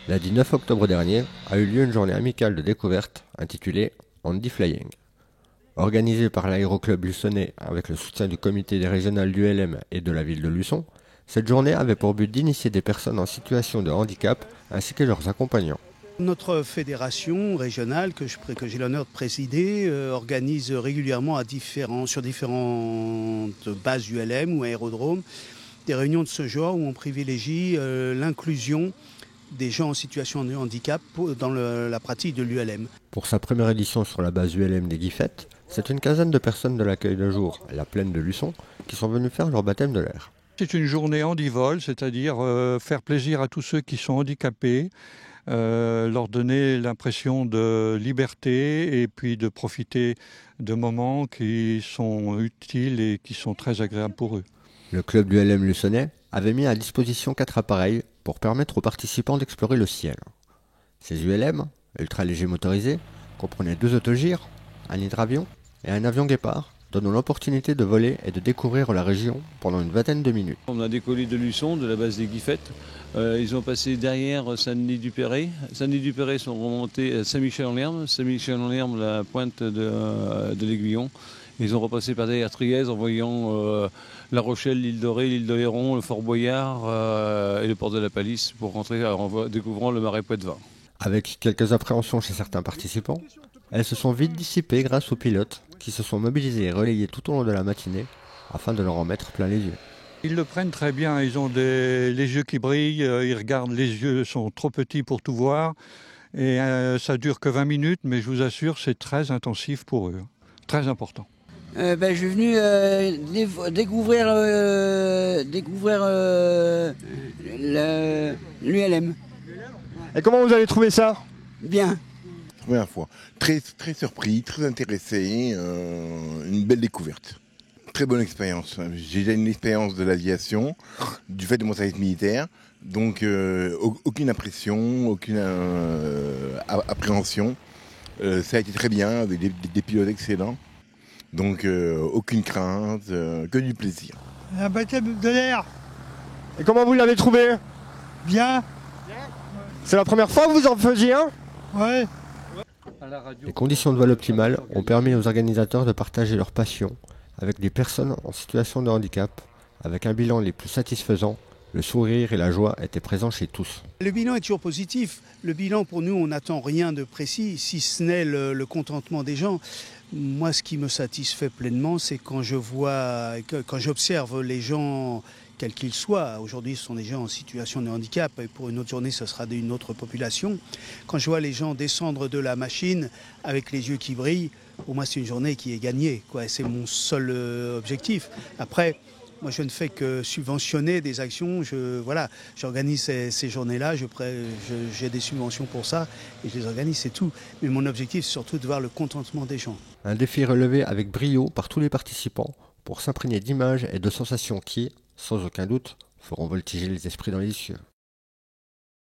Lundi 9 octobre dernier a eu lieu une journée amicale de découverte intitulée Handy Flying. Organisée par l'Aéroclub Luçonnais avec le soutien du comité des régionales du LM et de la ville de Luçon, cette journée avait pour but d'initier des personnes en situation de handicap ainsi que leurs accompagnants. Notre fédération régionale, que j'ai l'honneur de présider, organise régulièrement sur différentes bases ULM ou aérodromes des réunions de ce genre où on privilégie l'inclusion des gens en situation de handicap dans la pratique de l'ULM. Pour sa première édition sur la base ULM des Guiffettes, c'est une quinzaine de personnes de l'accueil de jour, la plaine de Luçon, qui sont venues faire leur baptême de l'air. C'est une journée handivol, c'est-à-dire faire plaisir à tous ceux qui sont handicapés, leur donner l'impression de liberté et puis de profiter de moments qui sont utiles et qui sont très agréables pour eux. Le club du LM Luçonnais avait mis à disposition 4 appareils pour permettre aux participants d'explorer le ciel. Ces ULM, ultra légers motorisés, comprenaient 2 autogires, un hydravion et un avion guépard, donnant l'opportunité de voler et de découvrir la région pendant une vingtaine de minutes. On a décollé de Luçon, de la base des Guiffettes. Ils ont passé derrière Saint-Denis-du-Perret. Saint-Denis-du-Perret sont remontés à Saint-Michel-en-Lerme. Saint-Michel-en-Lerme, la pointe de l'Aiguillon. Ils ont repassé par derrière Trièze en voyant La Rochelle, l'île Dorée, l'île d'Oléron, le Fort Boyard et le port de la Palisse pour rentrer en découvrant le marais Poitevin. Avec quelques appréhensions chez certains participants, elles se sont vite dissipées grâce aux pilotes qui se sont mobilisés et relayés tout au long de la matinée afin de leur en mettre plein les yeux. Ils le prennent très bien, ils ont les yeux qui brillent, ils regardent, les yeux sont trop petits pour tout voir et ça dure que 20 minutes, mais je vous assure c'est très intensif pour eux, très important. Je suis venu découvrir l'ULM. Et comment vous avez trouvé ça? Bien. Première fois. Très surpris, très intéressé, une belle découverte. Très bonne expérience. J'ai déjà une expérience de l'aviation, du fait de mon service militaire, donc aucune impression, aucune appréhension. Ça a été très bien, avec des pilotes excellents, donc aucune crainte, que du plaisir. Un baptême de l'air. Et comment vous l'avez trouvé? Bien. C'est la première fois que vous en faisiez un? Ouais. Les conditions de vol optimales ont permis aux organisateurs de partager leur passion avec des personnes en situation de handicap. Avec un bilan les plus satisfaisants, le sourire et la joie étaient présents chez tous. Le bilan est toujours positif. Le bilan, pour nous, on n'attend rien de précis, si ce n'est le contentement des gens. Moi, ce qui me satisfait pleinement, c'est quand j'observe les gens, quels qu'ils soient. Aujourd'hui, ce sont des gens en situation de handicap, et pour une autre journée, ce sera une autre population. Quand je vois les gens descendre de la machine avec les yeux qui brillent, pour moi, c'est une journée qui est gagnée, quoi. C'est mon seul objectif. Après, moi, je ne fais que subventionner des actions. J'organise ces journées-là. J'ai des subventions pour ça et je les organise, c'est tout. Mais mon objectif, c'est surtout de voir le contentement des gens. Un défi relevé avec brio par tous les participants pour s'imprégner d'images et de sensations qui, sans aucun doute, feront voltiger les esprits dans les cieux.